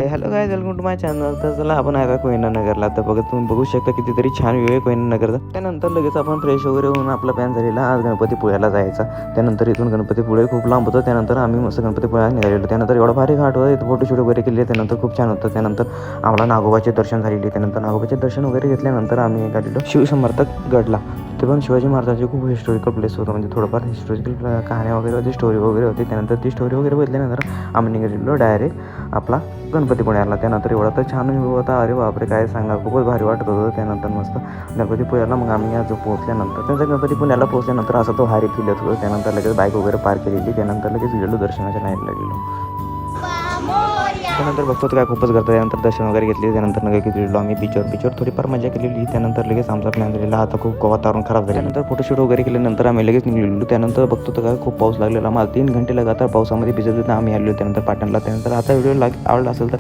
Hello guys, welcome to my channel. तर चला आपण आहे का कोयना नगरला. तर तुम्ही बघू शकता कितीतरी छान व्ह्यू आहे कोयना नगरचा. त्यानंतर लगेच आपण फ्रेश वगैरे होऊन आपला प्लॅन झालेला आज गणपतीपुळ्याला जायचा. त्यानंतर इथून गणपतीपुळे खूप लांब होतं. त्यानंतर आम्ही मस्त गणपतीपुळ्याला निघालेलो. त्यानंतर एवढा भारी घाट होता, इथं फोटोशूट वगैरे केले. त्यानंतर खूप छान होतं. त्यानंतर आम्हाला नागोबाचे दर्शन झालेले. त्यानंतर नागोबाचे दर्शन वगैरे घेतल्यानंतर आम्ही निघालेलो शिवसमर्थ गडला. ते पण शिवाजी महाराजांचे खूप हिस्टॉरिकल प्लेस होतं, म्हणजे थोडंफार हिस्टॉरिकल कहाण्या वगैरे होती, स्टोरी वगैरे होती. त्यानंतर ती स्टोरी वगैरे बघितल्यानंतर आम्ही निघालेलो डायरेक्ट आपला गणपतीपुळ्याला. त्यानंतर एवढा तर छान व्ह्यू होता, अरे बापरे काय सांगा, खूपच भारी वाटत होतं. त्यानंतर मस्त गणपतीपुळ्याला मग आम्ही आज पोहोचल्यानंतर त्यांच्या गणपतीपुळ्याला पोहोचल्यानंतर असं तो भारी फील येत होतं. त्यानंतर लगेच बाईक वगैरे पार्क केलेली. त्यानंतर लगेच गेलो दर्शनाच्या लाईनला गेलो. त्यानंतर बघतो काय खूपच करतो. त्यानंतर दर्शन वगैरे घेतले. त्यानंतर लगेच गेलो आम्ही बीचवर थोडीफार मजा केलेली. त्यानंतर लगेच आमचा प्लॅन झालेला. आता खूप वातावरण खराब झालं. त्यानंतर फोटोशूट वगैरे केल्यानंतर आम्ही लगेच निघलेलो. त्यानंतर बघतो तर काय खूप पाऊस लागलेला. मला 3 घंटे लगातार पावसामध्ये भिजत होता आम्ही आलेलो. त्यानंतर पाटणला. त्यानंतर आता व्हिडिओ आवडला असेल तर